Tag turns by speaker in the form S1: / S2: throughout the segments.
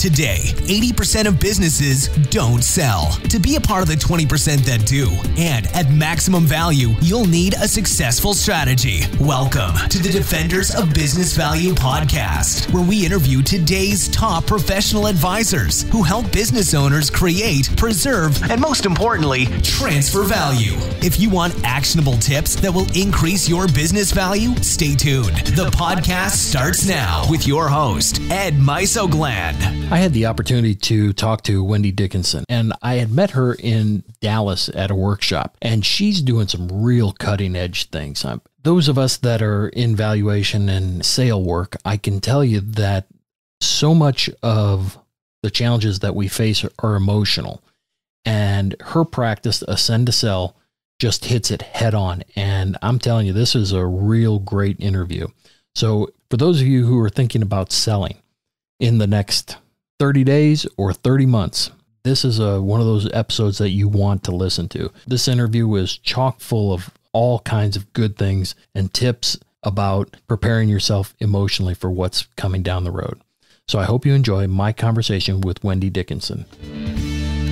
S1: Today, 80% of businesses don't sell. To be a part of the 20% that do, and at maximum value, you'll need a successful strategy. Welcome to the Defenders of Business Value podcast, where we interview today's top professional advisors who help business owners create, preserve, and most importantly, transfer value. If you want actionable tips that will increase your business value, stay tuned. The podcast starts now with your host, Ed Mysogland.
S2: I had the opportunity to talk to Wendy Dickinson, and I had met her in Dallas at a workshop, and she's doing some real cutting edge things. Those of us that are in valuation and sale work, I can tell you that so much of the challenges that we face are emotional, and her practice, Ascend To Sell, just hits it head on. And I'm telling you, this is a real great interview. So for those of you who are thinking about selling in the next 30 days or 30 months, this is one of those episodes that you want to listen to. This interview was chock full of all kinds of good things and tips about preparing yourself emotionally for what's coming down the road. So I hope you enjoy my conversation with Wendy Dickinson.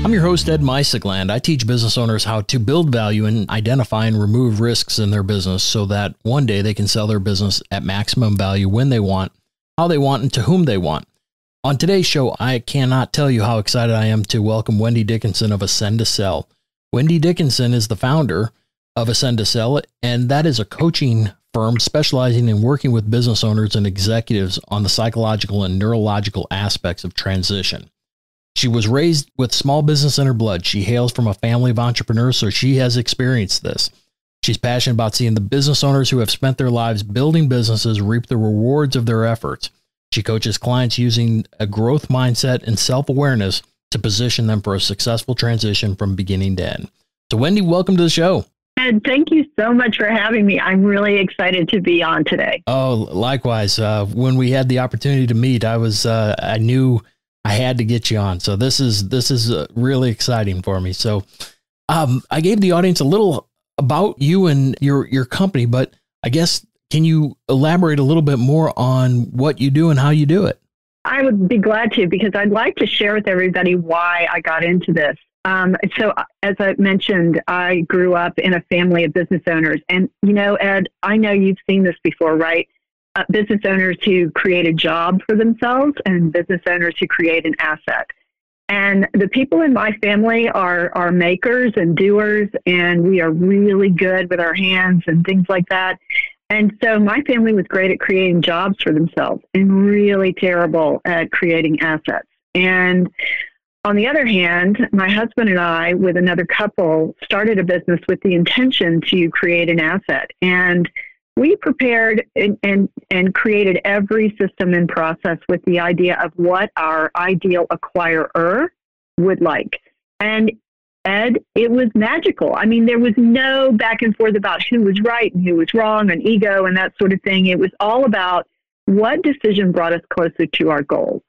S2: I'm your host, Ed Mysogland. I teach business owners how to build value and identify and remove risks in their business so that one day they can sell their business at maximum value when they want, how they want, and to whom they want. On today's show, I cannot tell you how excited I am to welcome Wendy Dickinson of Ascend To Sell. Wendy Dickinson is the founder of Ascend To Sell, and that is a coaching firm specializing in working with business owners and executives on the psychological and neurological aspects of transition. She was raised with small business in her blood. She hails from a family of entrepreneurs, so she has experienced this. She's passionate about seeing the business owners who have spent their lives building businesses reap the rewards of their efforts. She coaches clients using a growth mindset and self-awareness to position them for a successful transition from beginning to end. So Wendy, welcome to the show.
S3: Ed, thank you so much for having me. I'm really excited to be on today.
S2: Oh, likewise. When we had the opportunity to meet, I knew I had to get you on. So this is really exciting for me. So I gave the audience a little about you and your company, but I guess, can you elaborate a little bit more on what you do and how you do it?
S3: I would be glad to, because I'd like to share with everybody why I got into this. So as I mentioned, I grew up in a family of business owners. And, you know, Ed, I know you've seen this before, right? Business owners who create a job for themselves and business owners who create an asset. And the people in my family are makers and doers, and we are really good with our hands and things like that. And so my family was great at creating jobs for themselves and really terrible at creating assets. And on the other hand, my husband and I, with another couple, started a business with the intention to create an asset. And we prepared and created every system and process with the idea of what our ideal acquirer would like. And Ed, it was magical. I mean, there was no back and forth about who was right and who was wrong and ego and that sort of thing. It was all about what decision brought us closer to our goals.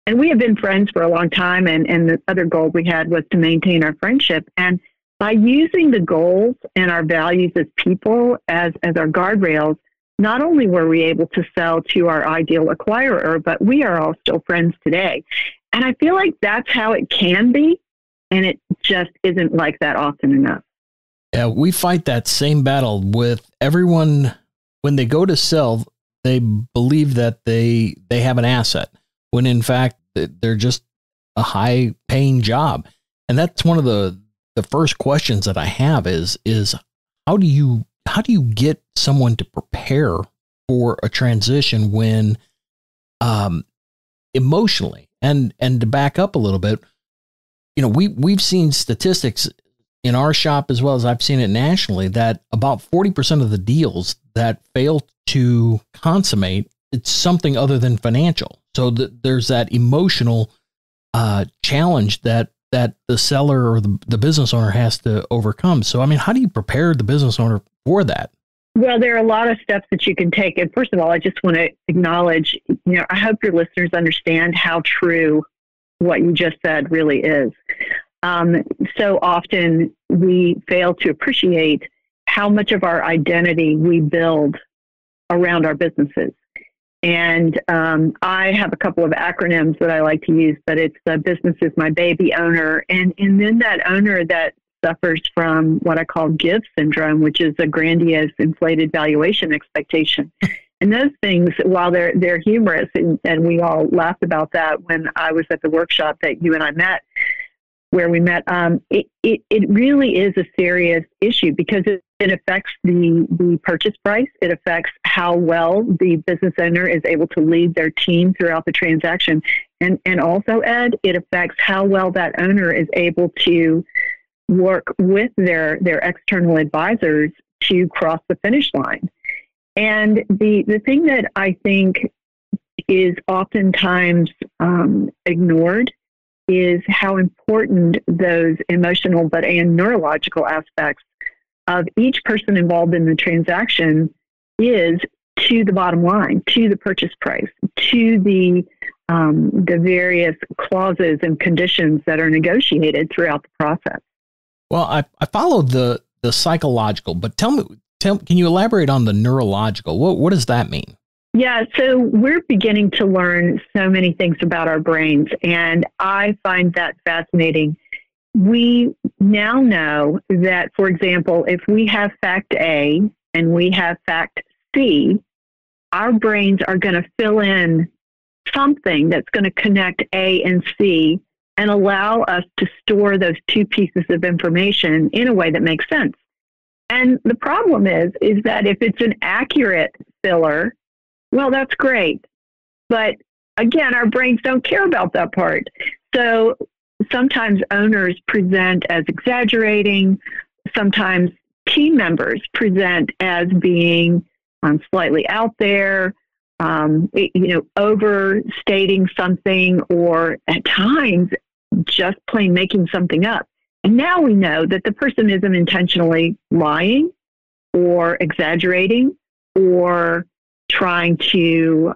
S3: And we have been friends for a long time, and the other goal we had was to maintain our friendship. And by using the goals and our values as people as our guardrails, not only were we able to sell to our ideal acquirer, but we are all still friends today. And I feel like that's how it can be, and it just isn't like that often enough.
S2: Yeah, we fight that same battle with everyone. When they go to sell, they believe that they have an asset, when in fact they're just a high-paying job. And that's one of the first questions that I have is how do you get someone to prepare for a transition when emotionally, and to back up a little bit, you know, we've seen statistics in our shop as well as I've seen it nationally that about 40% of the deals that fail to consummate, it's something other than financial. So there's that emotional challenge that the seller or the business owner has to overcome. So, I mean, how do you prepare the business owner for that?
S3: Well, there are a lot of steps that you can take. And first of all, I just want to acknowledge, I hope your listeners understand how true what you just said really is. So often we fail to appreciate how much of our identity we build around our businesses. And I have a couple of acronyms that I like to use, but it's business is my baby owner. And then that owner that suffers from what I call give syndrome, which is a grandiose inflated valuation expectation. And those things, while they're humorous, and we all laughed about that when I was at the workshop that you and I met, where we met, it really is a serious issue because it affects the purchase price. It affects how well the business owner is able to lead their team throughout the transaction. And also, Ed, it affects how well that owner is able to work with their external advisors to cross the finish line. And the thing that I think is oftentimes ignored is how important those emotional and neurological aspects of each person involved in the transaction is to the bottom line, to the purchase price, to the various clauses and conditions that are negotiated throughout the process.
S2: Well, I followed the psychological, but tell me, can you elaborate on the neurological? What does that mean?
S3: Yeah, so we're beginning to learn so many things about our brains, and I find that fascinating. We now know that, for example, if we have fact A and we have fact C, our brains are going to fill in something that's going to connect A and C and allow us to store those two pieces of information in a way that makes sense. And the problem is that if it's an accurate filler, well, that's great. But again, our brains don't care about that part. So sometimes owners present as exaggerating. Sometimes team members present as being slightly out there, overstating something, or at times just plain making something up. And now we know that the person isn't intentionally lying or exaggerating or trying to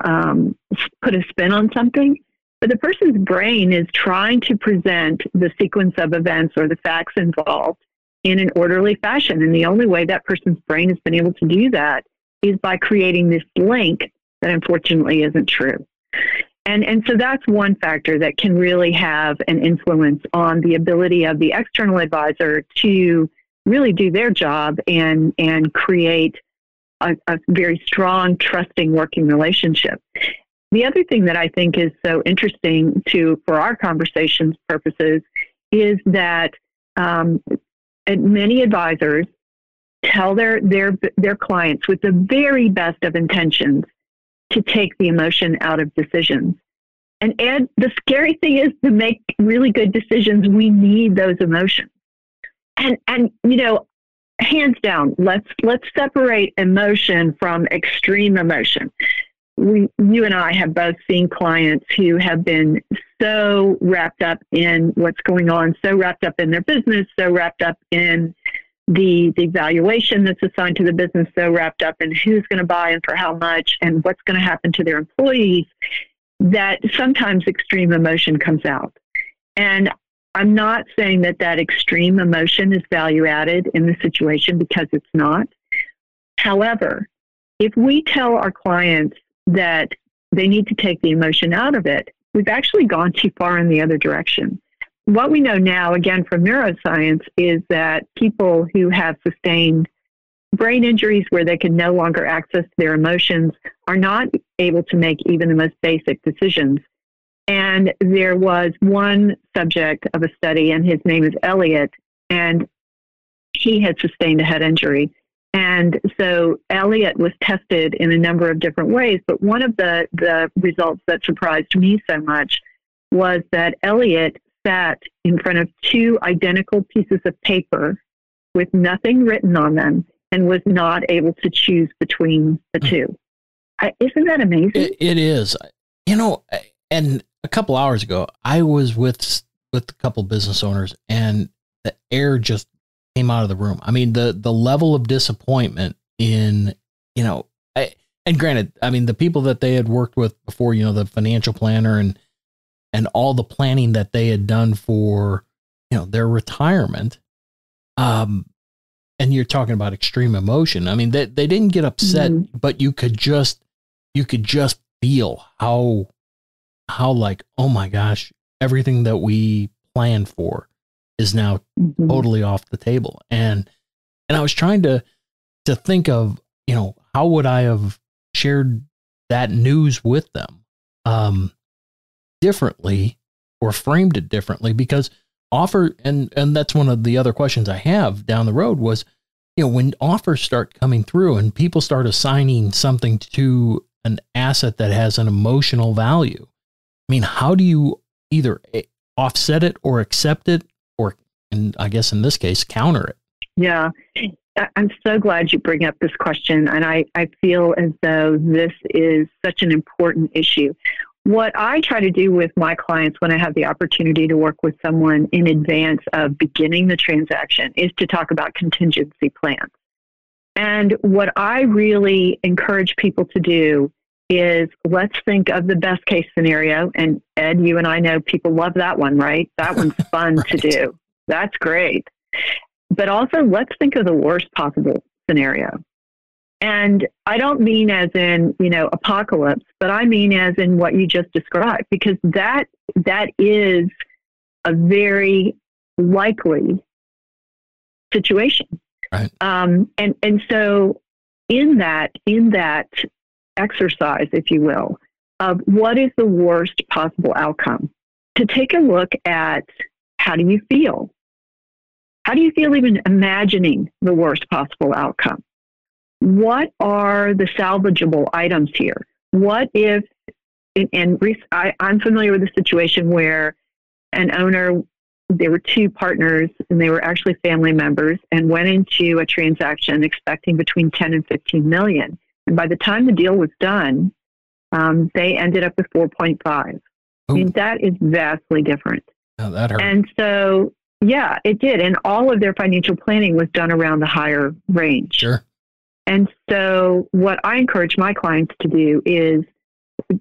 S3: put a spin on something, but the person's brain is trying to present the sequence of events or the facts involved in an orderly fashion. And the only way that person's brain has been able to do that is by creating this link that unfortunately isn't true. And so that's one factor that can really have an influence on the ability of the external advisor to really do their job and create a very strong, trusting working relationship. The other thing that I think is so interesting for our conversation's purposes is that many advisors tell their clients with the very best of intentions to take the emotion out of decisions. And Ed, the scary thing is to make really good decisions, we need those emotions. And hands down, let's separate emotion from extreme emotion. You and I have both seen clients who have been so wrapped up in what's going on, so wrapped up in their business, so wrapped up in the valuation that's assigned to the business, so wrapped up in who's going to buy and for how much and what's going to happen to their employees, that sometimes extreme emotion comes out. And I'm not saying that extreme emotion is value added in the situation, because it's not. However, if we tell our clients that they need to take the emotion out of it, we've actually gone too far in the other direction. What we know now, again, from neuroscience, is that people who have sustained brain injuries where they can no longer access their emotions are not able to make even the most basic decisions. And there was one subject of a study, and his name is Elliot, and he had sustained a head injury. And so Elliot was tested in a number of different ways, but one of the results that surprised me so much was that Elliot sat in front of two identical pieces of paper with nothing written on them and was not able to choose between the two. Isn't that amazing?
S2: It is. And a couple hours ago, I was with a couple business owners, and the air just came out of the room. I mean, the level of disappointment in, and granted, I mean, the people that they had worked with before, the financial planner and all the planning that they had done for, their retirement. And you're talking about extreme emotion. I mean, they didn't get upset, but you could just feel how like, oh my gosh, everything that we planned for is now totally off the table. And I was trying to think of, how would I have shared that news with them differently or framed it differently, because and that's one of the other questions I have down the road was, when offers start coming through and people start assigning something to an asset that has an emotional value. I mean, how do you either offset it or accept it, or, and I guess in this case, counter it?
S3: Yeah. I'm so glad you bring up this question. And I feel as though this is such an important issue. What I try to do with my clients when I have the opportunity to work with someone in advance of beginning the transaction is to talk about contingency plans. And what I really encourage people to do is, let's think of the best case scenario. And Ed, you and I know people love that one, right? That one's fun right. to do. That's great. But also, let's think of the worst possible scenario. And I don't mean as in, apocalypse, but I mean as in what you just described, because that is a very likely situation.
S2: Right.
S3: And so in that exercise, if you will, of what is the worst possible outcome, to take a look at, how do you feel? How do you feel even imagining the worst possible outcome? What are the salvageable items here? What if, I'm familiar with a situation where an owner, there were two partners and they were actually family members, and went into a transaction expecting between 10 and 15 million. And by the time the deal was done, they ended up with 4.5. I mean, that is vastly different.
S2: Oh, that hurt.
S3: And so, yeah, it did. And all of their financial planning was done around the higher range.
S2: Sure.
S3: And so what I encourage my clients to do is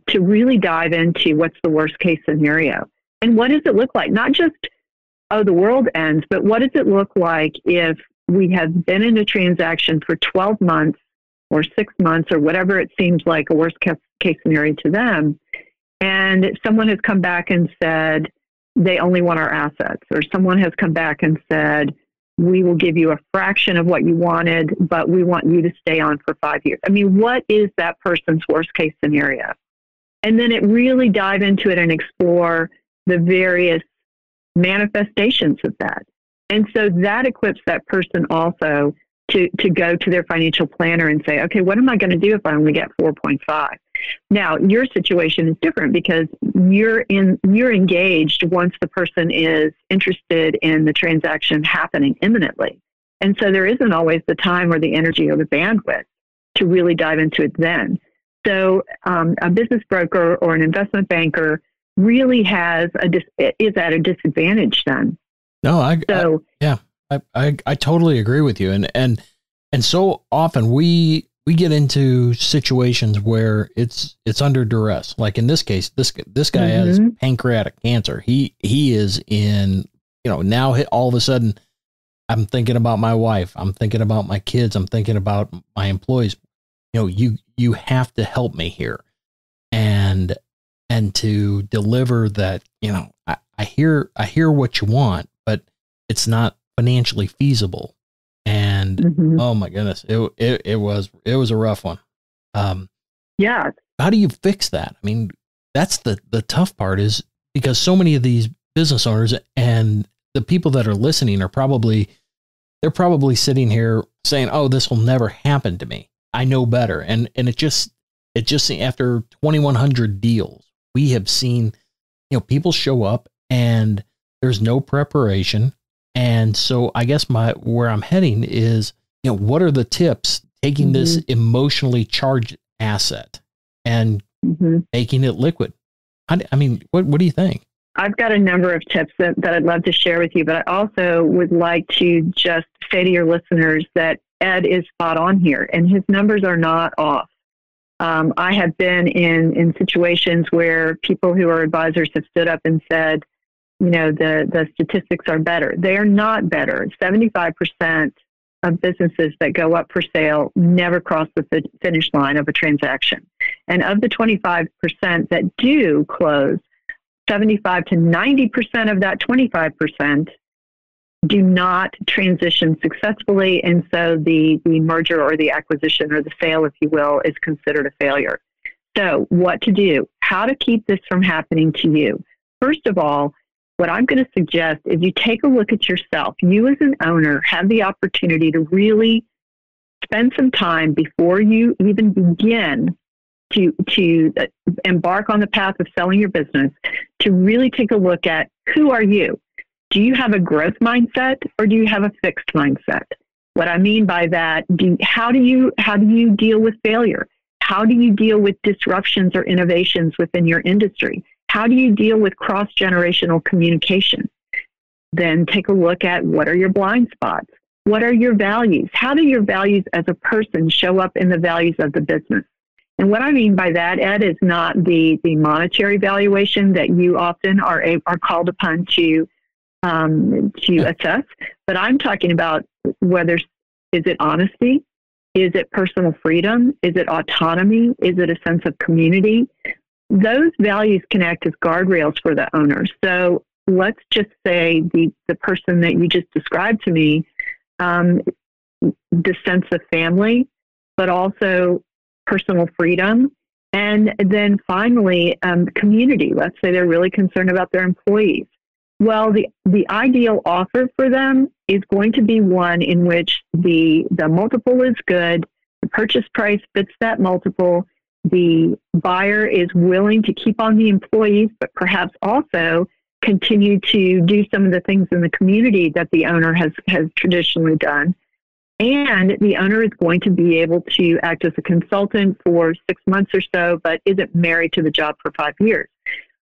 S3: to really dive into what's the worst case scenario. And what does it look like? Not just, the world ends, but what does it look like if we have been in a transaction for 12 months or 6 months or whatever it seems like a worst case scenario to them, and someone has come back and said they only want our assets, or someone has come back and said, we will give you a fraction of what you wanted, but we want you to stay on for 5 years. I mean, what is that person's worst case scenario? And then it really dive into it and explore the various manifestations of that. And so that equips that person also to go to their financial planner and say, okay, what am I going to do if I only get 4.5? Now, your situation is different because you're engaged once the person is interested in the transaction happening imminently. And so there isn't always the time or the energy or the bandwidth to really dive into it then. So a business broker or an investment banker really is at a disadvantage then.
S2: No, I totally agree with you. And so often we get into situations where it's under duress. Like in this case, this guy has pancreatic cancer. He is in, now all of a sudden I'm thinking about my wife. I'm thinking about my kids. I'm thinking about my employees. You have to help me here. And to deliver that, I hear what you want, but it's not financially feasible. And oh my goodness, it was a rough one.
S3: Yeah.
S2: How do you fix that? I mean, that's the tough part, is because so many of these business owners and the people that are listening they're probably sitting here saying, oh, this will never happen to me. I know better. And it just after 2,100 deals, we have seen, people show up and there's no preparation. And so I guess where I'm heading is, what are the tips taking this emotionally charged asset and making it liquid? I mean, what do you think?
S3: I've got a number of tips that I'd love to share with you, but I also would like to just say to your listeners that Ed is spot on here, and his numbers are not off. I have been in situations where people who are advisors have stood up and said, the statistics are better. They are not better. 75% of businesses that go up for sale never cross the finish line of a transaction. And of the 25% that do close, 75 to 90% of that 25% do not transition successfully. And so the merger or the acquisition or the sale, if you will, is considered a failure. So what to do? How to keep this from happening to you? First of all, what I'm going to suggest is you take a look at yourself. You as an owner have the opportunity to really spend some time before you even begin to embark on the path of selling your business, to really take a look at, who are you? Do you have a growth mindset or do you have a fixed mindset? What I mean by that, how do you deal with failure? How do you deal with disruptions or innovations within your industry? How do you deal with cross-generational communication? Then take a look at, what are your blind spots? What are your values? How do your values as a person show up in the values of the business? And what I mean by that, Ed, is not the monetary valuation that you often are called upon to assess, but I'm talking about is it honesty? Is it personal freedom? Is it autonomy? Is it a sense of community? Those values can act as guardrails for the owner. So let's just say the person that you just described to me, the sense of family, but also personal freedom. And then finally, community. Let's say they're really concerned about their employees. Well, the ideal offer for them is going to be one in which the multiple is good, the purchase price fits that multiple, the buyer is willing to keep on the employees, but perhaps also continue to do some of the things in the community that the owner has traditionally done. And the owner is going to be able to act as a consultant for 6 months or so, but isn't married to the job for 5 years.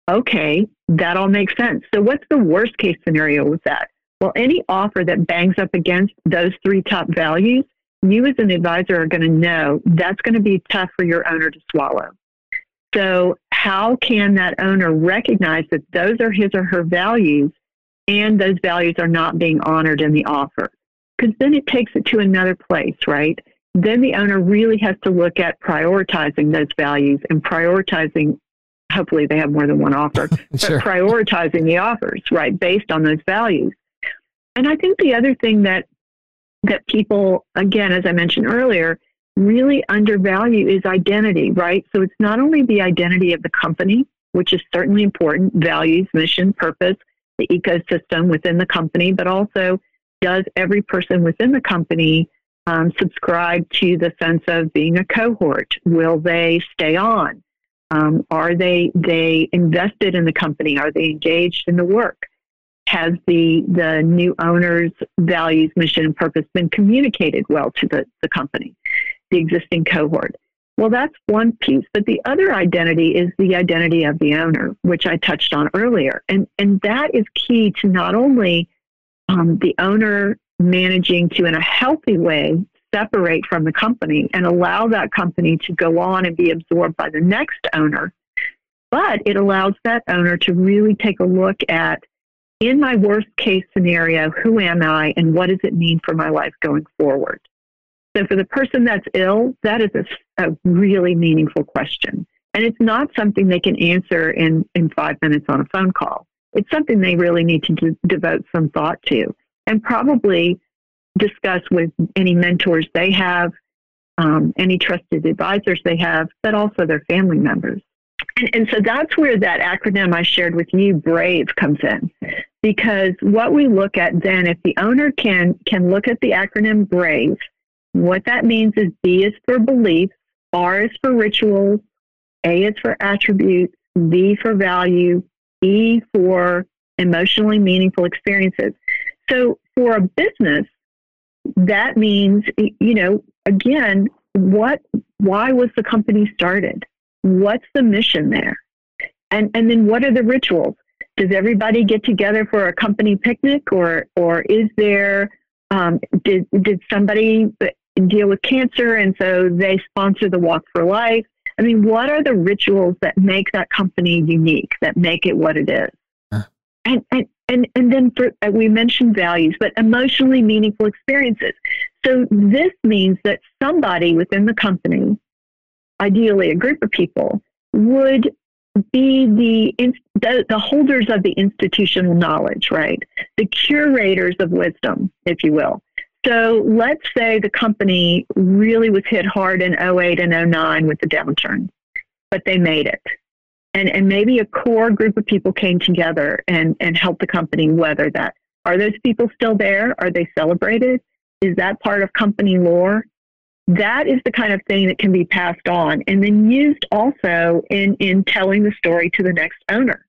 S3: Okay, that all makes sense. So what's the worst case scenario with that? Well, any offer that bangs up against those 3 top values, you as an advisor are going to know that's going to be tough for your owner to swallow. So how can that owner recognize that those are his or her values and those values are not being honored in the offer? Because then it takes it to another place, right? Then the owner really has to look at prioritizing those values and prioritizing, hopefully they have more than one offer,
S2: Sure.
S3: but prioritizing the offers, right, based on those values. And I think the other thing that people, again, as I mentioned earlier, really undervalue is identity, right? So it's not only the identity of the company, which is certainly important, values, mission, purpose, the ecosystem within the company, but also, does every person within the company subscribe to the sense of being a cohort? Will they stay on? Are they invested in the company? Are they engaged in the work? Has the new owner's values, mission, and purpose been communicated well to the company, the existing cohort? Well, that's one piece. But the other identity is the identity of the owner, which I touched on earlier. And that is key to not only the owner managing to, in a healthy way, separate from the company and allow that company to go on and be absorbed by the next owner, but it allows that owner to really take a look at, in my worst case scenario, who am I and what does it mean for my life going forward? So for the person that's ill, that is a really meaningful question. And it's not something they can answer in 5 minutes on a phone call. It's something they really need to devote some thought to and probably discuss with any mentors they have, any trusted advisors they have, but also their family members. And so that's where that acronym I shared with you, BRAVE, comes in. Because what we look at then, if the owner can look at the acronym BRAVE, what that means is B is for beliefs, R is for rituals, A is for attributes, V for value, E for emotionally meaningful experiences. So for a business, that means, again, why was the company started? What's the mission there? And then what are the rituals? Does everybody get together for a company picnic, or is there, did somebody deal with cancer and so they sponsor the Walk for Life? I mean, what are the rituals that make that company unique, that make it what it is? And then we mentioned values, but emotionally meaningful experiences. So this means that somebody within the company ideally a group of people, would be the holders of the institutional knowledge, right? The curators of wisdom, if you will. So let's say the company really was hit hard in '08 and '09 with the downturn, but they made it. And maybe a core group of people came together and helped the company weather that. Are those people still there? Are they celebrated? Is that part of company lore? That is the kind of thing that can be passed on and then used also in telling the story to the next owner.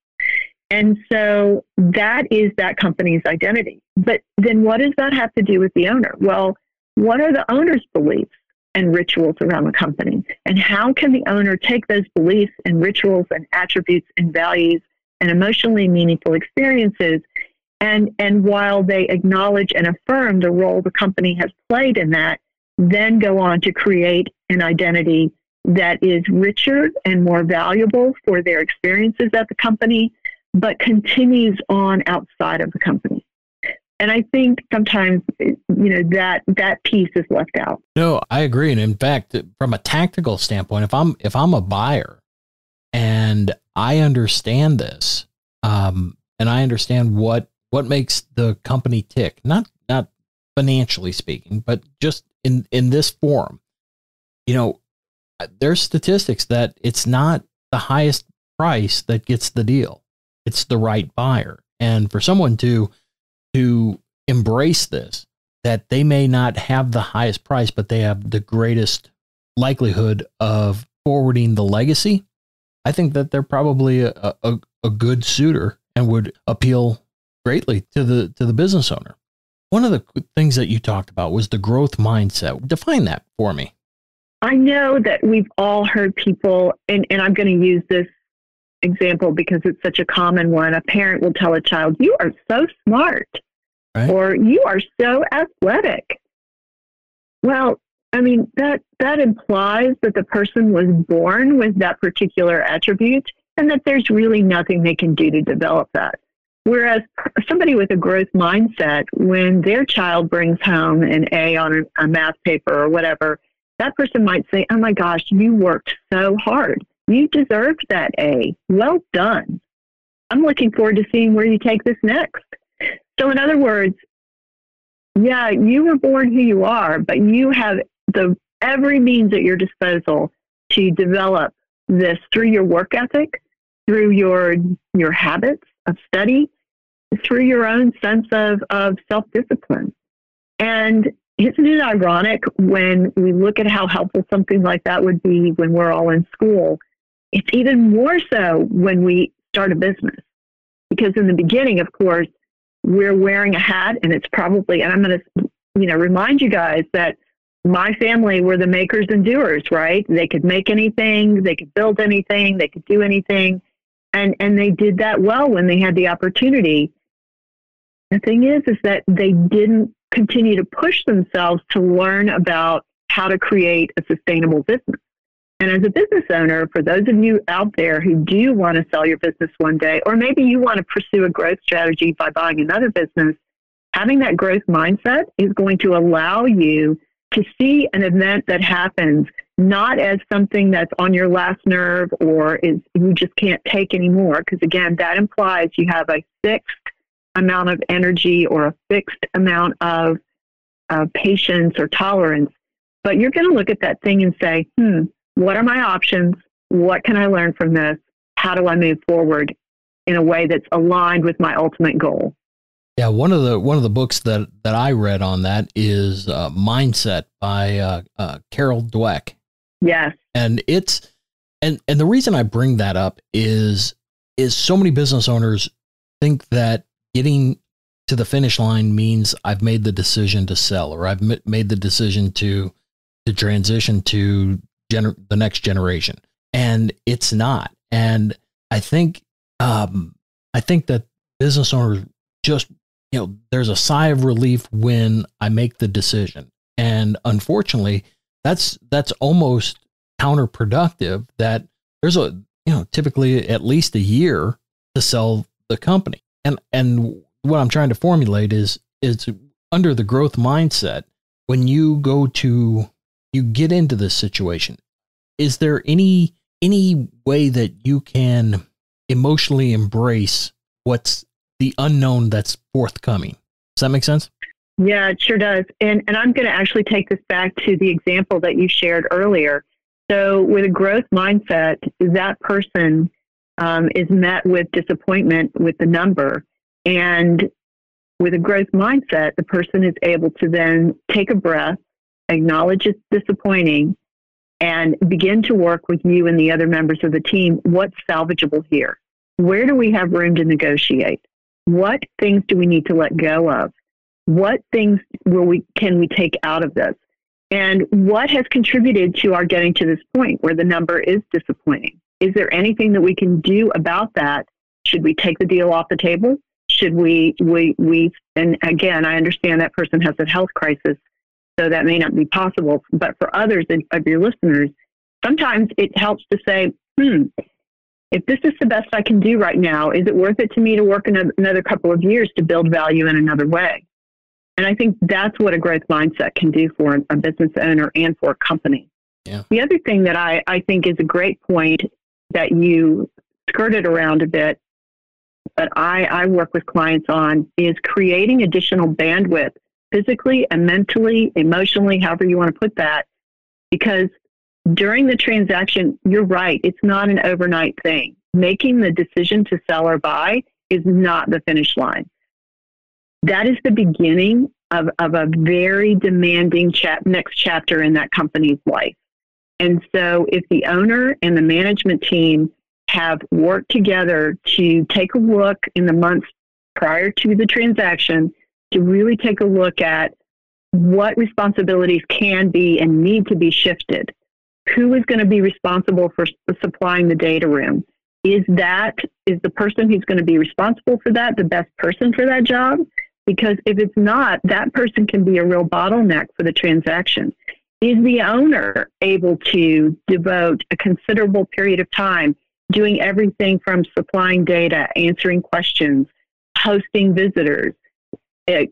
S3: And so that is that company's identity. But then what does that have to do with the owner? Well, what are the owner's beliefs and rituals around the company? And how can the owner take those beliefs and rituals and attributes and values and emotionally meaningful experiences, and while they acknowledge and affirm the role the company has played in that, then go on to create an identity that is richer and more valuable for their experiences at the company, but continues on outside of the company. And I think sometimes, that piece is left out.
S2: No, I agree. And in fact, from a tactical standpoint, if I'm a buyer and I understand this, and I understand what makes the company tick, not financially speaking, but just in this form, there's statistics that it's not the highest price that gets the deal. It's the right buyer. And for someone to embrace this, that they may not have the highest price, but they have the greatest likelihood of forwarding the legacy, I think that they're probably a good suitor and would appeal greatly to the business owner. One of the things that you talked about was the growth mindset. Define that for me.
S3: I know that we've all heard people, and I'm going to use this example because it's such a common one. A parent will tell a child, "You are so smart," right? Or "You are so athletic." Well, I mean, that implies that the person was born with that particular attribute and that there's really nothing they can do to develop that. Whereas somebody with a growth mindset, when their child brings home an A on a math paper or whatever, that person might say, "Oh my gosh, you worked so hard. You deserved that A. Well done. I'm looking forward to seeing where you take this next." So in other words, yeah, you were born who you are, but you have every means at your disposal to develop this through your work ethic, through your habits of study, through your own sense of self-discipline. And isn't it ironic when we look at how helpful something like that would be when we're all in school? It's even more so when we start a business. Because in the beginning, of course, we're wearing a hat, and it's probably, and I'm going to, remind you guys that my family were the makers and doers, right? They could make anything, they could build anything, they could do anything. And they did that well when they had the opportunity. The thing is that they didn't continue to push themselves to learn about how to create a sustainable business. And as a business owner, for those of you out there who do want to sell your business one day, or maybe you want to pursue a growth strategy by buying another business, having that growth mindset is going to allow you to see an event that happens not as something that's on your last nerve or is you just can't take anymore. Because again, that implies you have a fixed amount of energy or a fixed amount of patience or tolerance. But you're going to look at that thing and say, what are my options? What can I learn from this? How do I move forward in a way that's aligned with my ultimate goal?
S2: Yeah, one of the books that I read on that is Mindset by Carol Dweck.
S3: Yes,
S2: and it's and the reason I bring that up is so many business owners think that getting to the finish line means I've made the decision to sell, or I've made the decision to transition to the next generation, and it's not. And I think that business owners just, there's a sigh of relief when I make the decision. And unfortunately, that's almost counterproductive, that there's typically at least a year to sell the company. And what I'm trying to formulate is under the growth mindset, when you get into this situation, is there any way that you can emotionally embrace what's the unknown that's forthcoming? Does that make sense?
S3: Yeah, it sure does. And I'm going to actually take this back to the example that you shared earlier. So with a growth mindset, that person is met with disappointment with the number. And with a growth mindset, the person is able to then take a breath, acknowledge it's disappointing, and begin to work with you and the other members of the team. What's salvageable here? Where do we have room to negotiate? What things do we need to let go of? What things can we take out of this? And what has contributed to our getting to this point where the number is disappointing? Is there anything that we can do about that? Should we take the deal off the table? Should we, and again, I understand that person has a health crisis, so that may not be possible. But for others of your listeners, sometimes it helps to say, if this is the best I can do right now, is it worth it to me to work another couple of years to build value in another way? And I think that's what a growth mindset can do for a business owner and for a company.
S2: Yeah.
S3: The other thing that I think is a great point that you skirted around a bit, that I work with clients on, is creating additional bandwidth, physically and mentally, emotionally, however you want to put that. Because during the transaction, you're right, it's not an overnight thing. Making the decision to sell or buy is not the finish line. That is the beginning of a very demanding next chapter in that company's life. And so if the owner and the management team have worked together to take a look in the months prior to the transaction, to really take a look at what responsibilities can be and need to be shifted. Who is going to be responsible for supplying the data room? Is the person who's going to be responsible for that the best person for that job? Because if it's not, that person can be a real bottleneck for the transaction. Is the owner able to devote a considerable period of time doing everything from supplying data, answering questions, hosting visitors,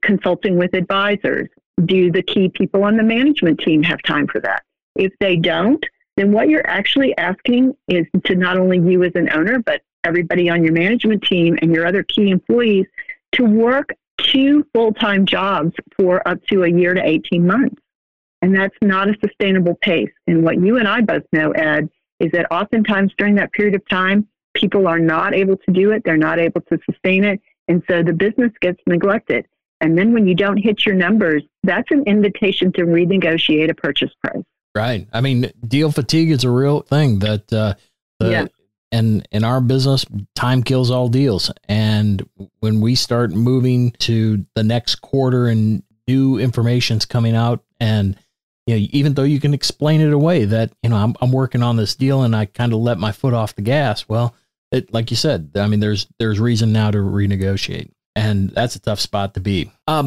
S3: consulting with advisors? Do the key people on the management team have time for that? If they don't, then what you're actually asking is to not only you as an owner, but everybody on your management team and your other key employees to work 2 full-time jobs for up to a year to 18 months. And that's not a sustainable pace. And what you and I both know, Ed, is that oftentimes during that period of time, people are not able to do it. They're not able to sustain it. And so the business gets neglected. And then when you don't hit your numbers, that's an invitation to renegotiate a purchase price.
S2: Right. I mean, deal fatigue is a real thing that, and in our business, time kills all deals. And when we start moving to the next quarter and new information's coming out, and even though you can explain it away that, I'm working on this deal and I kind of let my foot off the gas. Well, like you said, I mean, there's reason now to renegotiate, and that's a tough spot to be. I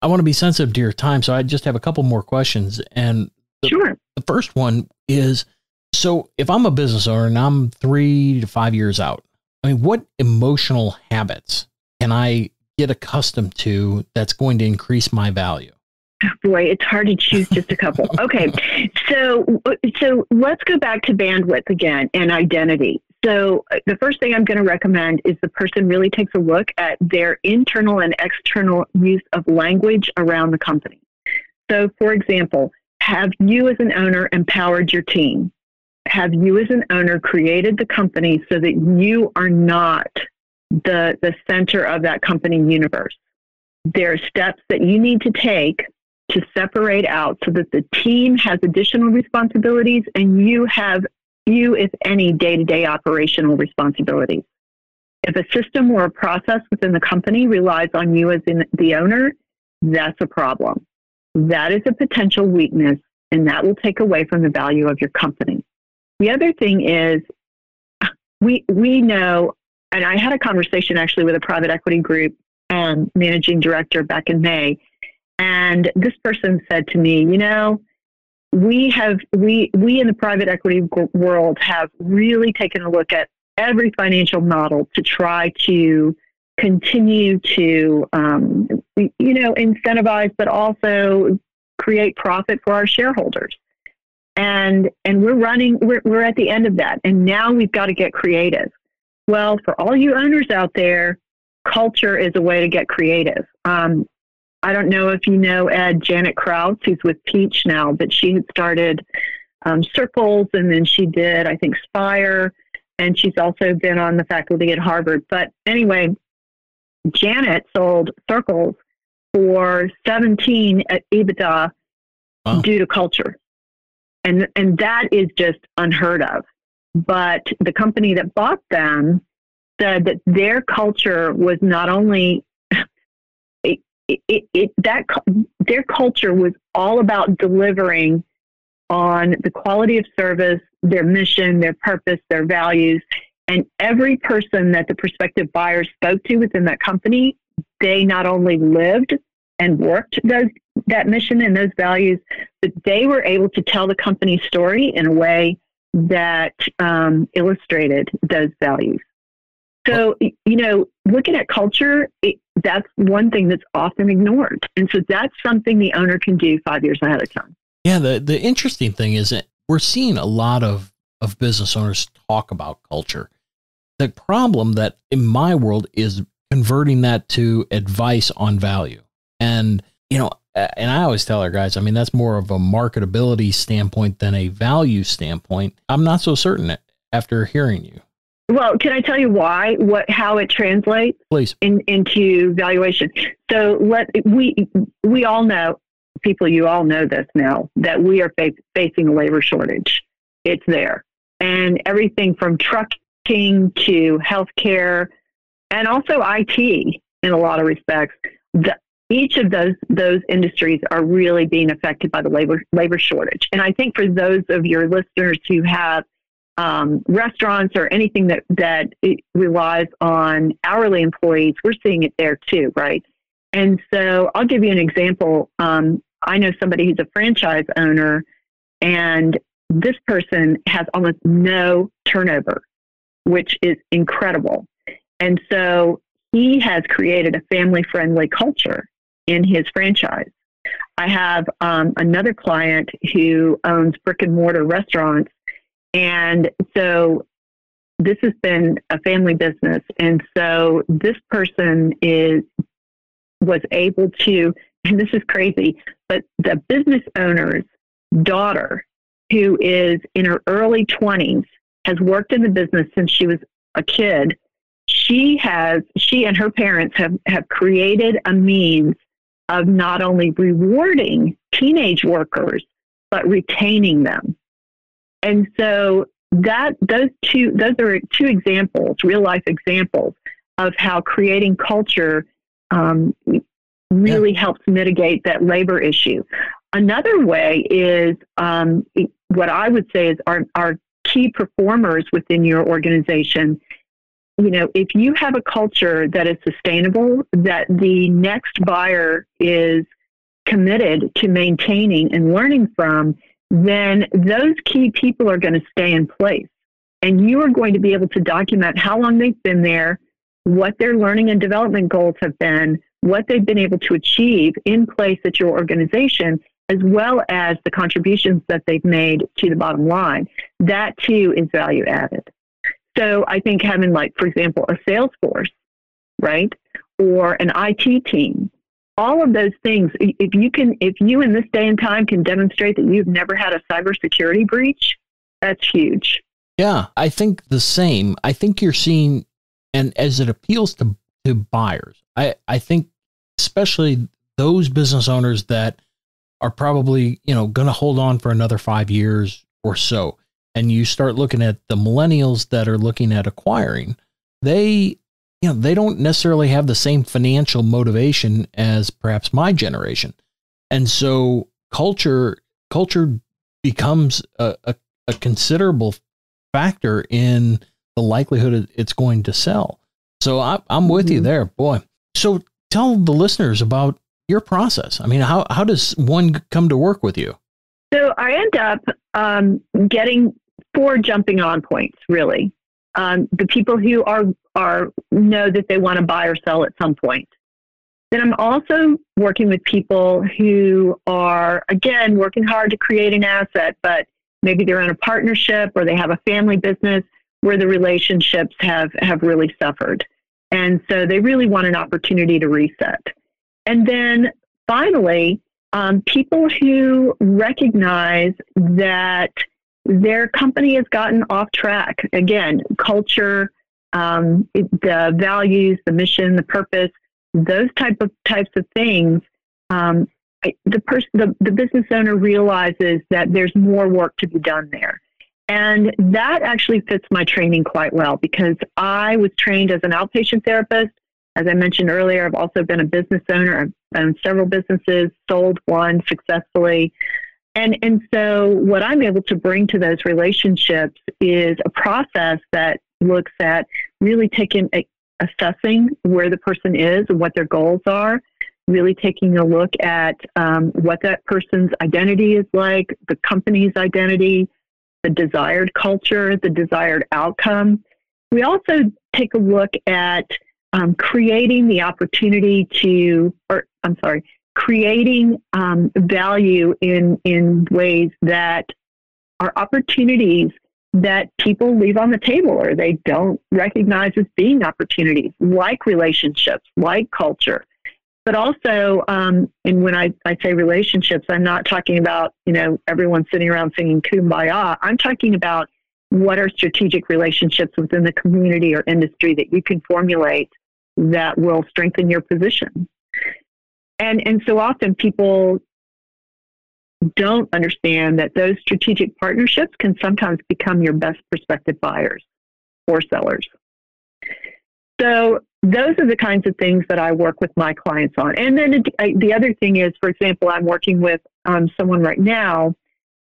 S2: want to be sensitive to your time, so I just have a couple more questions. And
S3: Sure.
S2: The first one is, so if I'm a business owner and I'm 3 to 5 years out, I mean, what emotional habits can I get accustomed to that's going to increase my value?
S3: Boy, it's hard to choose just a couple. Okay. So let's go back to bandwidth again and identity. So the first thing I'm going to recommend is the person really takes a look at their internal and external use of language around the company. So for example, have you as an owner empowered your team? Have you as an owner created the company so that you are not the center of that company universe? There are steps that you need to take to separate out so that the team has additional responsibilities and you, if any, day-to-day operational responsibilities. If a system or a process within the company relies on you as the owner, that's a problem. That is a potential weakness, and that will take away from the value of your company. The other thing is, we know, and I had a conversation actually with a private equity group managing director back in May, and this person said to me, we in the private equity world have really taken a look at every financial model to try to continue to, incentivize, but also create profit for our shareholders. And we're at the end of that. And now we've got to get creative. Well, for all you owners out there, culture is a way to get creative. I don't know if you know Ed, Janet Krause, who's with Peach now, but she had started Circles, and then she did, I think, Spire, and she's also been on the faculty at Harvard. But anyway, Janet sold Circles for 17 at EBITDA due to culture. And that is just unheard of. But the company that bought them said that their culture was not only their culture was all about delivering on the quality of service, their mission, their purpose, their values, and every person that the prospective buyer spoke to within that company, they not only lived and worked that mission and those values, but they were able to tell the company's story in a way that illustrated those values. So, looking at culture, that's one thing that's often ignored. And so that's something the owner can do 5 years ahead of time.
S2: Yeah, the interesting thing is that we're seeing a lot of business owners talk about culture. The problem that in my world is converting that to advice on value. And, and I always tell our guys, I mean, that's more of a marketability standpoint than a value standpoint. I'm not so certain after hearing you.
S3: Well, can I tell you how it translates?
S2: Please.
S3: Into valuation? So we all know, people, you all know this now, that we are facing a labor shortage. It's there. And everything from trucking to healthcare and also IT in a lot of respects, each of those industries are really being affected by the labor shortage. And I think for those of your listeners who have restaurants or anything that it relies on hourly employees, we're seeing it there too, right? And so I'll give you an example. I know somebody who's a franchise owner, and this person has almost no turnover, which is incredible. And so he has created a family-friendly culture in his franchise. I have another client who owns brick-and-mortar restaurants, and so this has been a family business. And so this person was able to, and this is crazy, but the business owner's daughter, who is in her early 20s, has worked in the business since she was a kid. She and her parents have created a means of not only rewarding teenage workers, but retaining them. And so those are two examples, real life examples of how creating culture really helps mitigate that labor issue. Another way is what I would say is our key performers within your organization. If you have a culture that is sustainable, that the next buyer is committed to maintaining and learning from, then those key people are going to stay in place. And you are going to be able to document how long they've been there, what their learning and development goals have been, what they've been able to achieve in place at your organization, as well as the contributions that they've made to the bottom line. That too is value added. So I think having, for example, a sales force, right, or an IT team, all of those things, if you in this day and time can demonstrate that you've never had a cybersecurity breach, that's huge.
S2: Yeah, I think the same. I think you're seeing, and as it appeals to buyers, I think especially those business owners that are probably, going to hold on for another 5 years or so. And you start looking at the millennials that are looking at acquiring, they don't necessarily have the same financial motivation as perhaps my generation. And so culture becomes a considerable factor in the likelihood it's going to sell. So I'm with you there, boy. So tell the listeners about your process. I mean, how does one come to work with you?
S3: So I end up getting 4 jumping on points, really. The people who know that they want to buy or sell at some point. Then I'm also working with people who are, again, working hard to create an asset, but maybe they're in a partnership or they have a family business where the relationships have really suffered. And so they really want an opportunity to reset. And then finally, people who recognize that their company has gotten off track. Again, culture, the values, the mission, the purpose, those types of things. The business owner realizes that there's more work to be done there. And that actually fits my training quite well because I was trained as an outpatient therapist. As I mentioned earlier, I've also been a business owner. I've owned several businesses, sold one successfully. And so what I'm able to bring to those relationships is a process that looks at really assessing where the person is and what their goals are, really taking a look at what that person's identity is like, the company's identity, the desired culture, the desired outcome. We also take a look at creating the opportunity creating value in ways that are opportunities that people leave on the table or they don't recognize as being opportunities, like relationships, like culture. But also, and when I say relationships, I'm not talking about, everyone sitting around singing Kumbaya. I'm talking about what are strategic relationships within the community or industry that you can formulate that will strengthen your position. And so often people don't understand that those strategic partnerships can sometimes become your best prospective buyers or sellers. So those are the kinds of things that I work with my clients on. And then the other thing is, for example, I'm working with someone right now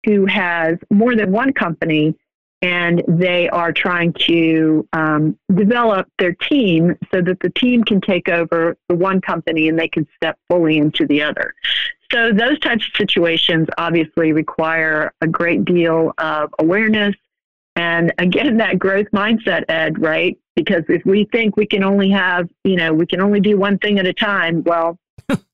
S3: who has more than one company, and they are trying to develop their team so that the team can take over the one company and they can step fully into the other. So those types of situations obviously require a great deal of awareness and, again, that growth mindset, Ed, right? Because if we think we can only we can only do one thing at a time, well,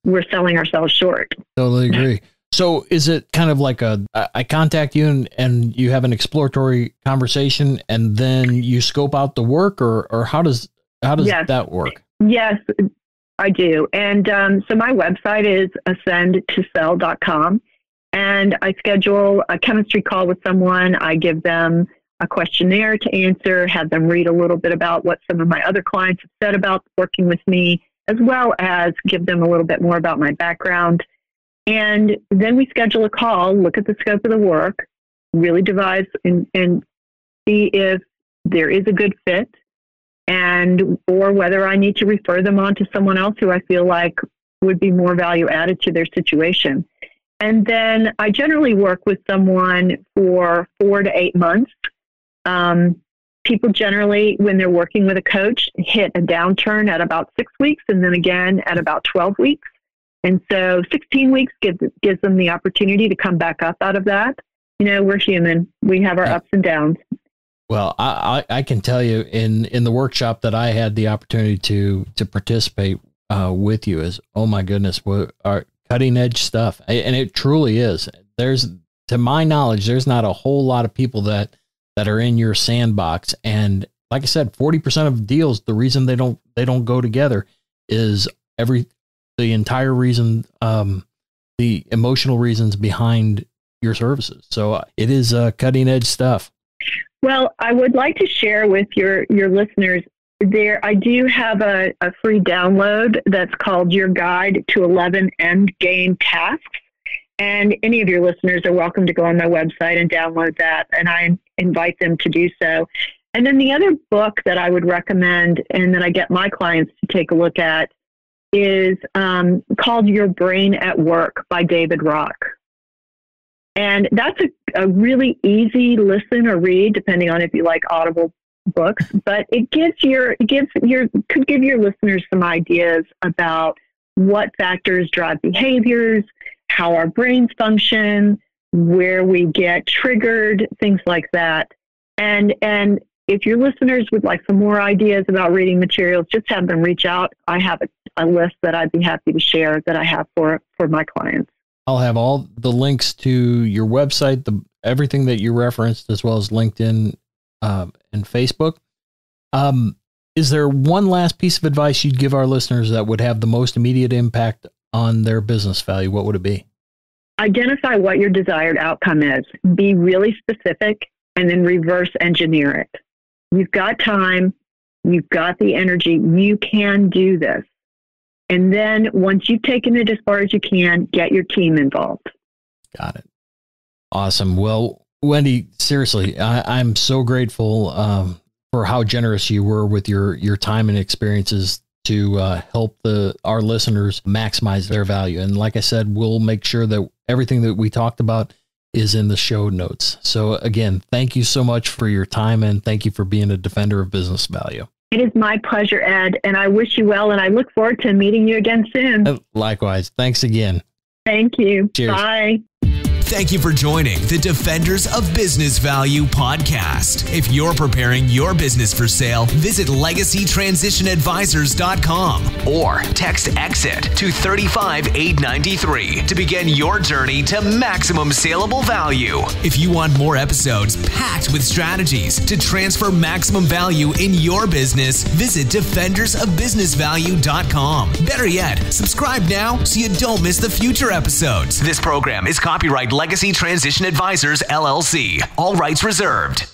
S3: we're selling ourselves short.
S2: Totally agree. So is it kind of like I contact you and you have an exploratory conversation and then you scope out the work or how does that work?
S3: Yes, I do. And so my website is ascendtosell.com, and I schedule a chemistry call with someone. I give them a questionnaire to answer, have them read a little bit about what some of my other clients have said about working with me, as well as give them a little bit more about my background. And then we schedule a call, look at the scope of the work, really devise and see if there is a good fit or whether I need to refer them on to someone else who I feel like would be more value added to their situation. And then I generally work with someone for 4 to 8 months. People generally, when they're working with a coach, hit a downturn at about 6 weeks and then again at about 12 weeks. And so 16 weeks gives them the opportunity to come back up out of that. We're human. We have our ups and downs.
S2: Well, I can tell you in the workshop that I had the opportunity to participate with you is, oh my goodness, what our cutting edge stuff. And it truly is. To my knowledge, there's not a whole lot of people that are in your sandbox. And like I said, 40% of deals, the reason they don't go together is the entire reason, the emotional reasons behind your services. So it is cutting edge stuff.
S3: Well, I would like to share with your listeners I do have a free download that's called Your Guide to 11 End Game Tasks. And any of your listeners are welcome to go on my website and download that. And I invite them to do so. And then the other book that I would recommend and that I get my clients to take a look at is called Your Brain at Work by David Rock. And that's a really easy listen or read, depending on if you like Audible books. But it could give your listeners some ideas about what factors drive behaviors, how our brains function, where we get triggered, things like that. And if your listeners would like some more ideas about reading materials, just have them reach out. I have a list that I'd be happy to share that I have for my clients.
S2: I'll have all the links to your website, everything that you referenced, as well as LinkedIn and Facebook. Is there one last piece of advice you'd give our listeners that would have the most immediate impact on their business value? What would it be?
S3: Identify what your desired outcome is. Be really specific and then reverse engineer it. You've got time. You've got the energy. You can do this. And then once you've taken it as far as you can, get your team involved.
S2: Got it. Awesome. Well, Wendy, seriously, I'm so grateful for how generous you were with your time and experiences to help our listeners maximize their value. And like I said, we'll make sure that everything that we talked about is in the show notes. So again, thank you so much for your time, and thank you for being a defender of business value.
S3: It is my pleasure, Ed, and I wish you well, and I look forward to meeting you again soon.
S2: Likewise. Thanks again.
S3: Thank you.
S2: Cheers.
S3: Bye.
S1: Thank you for joining the Defenders of Business Value podcast. If you're preparing your business for sale, visit LegacyTransitionAdvisors.com or text EXIT to 35893 to begin your journey to maximum saleable value. If you want more episodes packed with strategies to transfer maximum value in your business, visit DefendersOfBusinessValue.com. Better yet, subscribe now so you don't miss the future episodes. This program is copyright Legacy Transition Advisors, LLC. All rights reserved.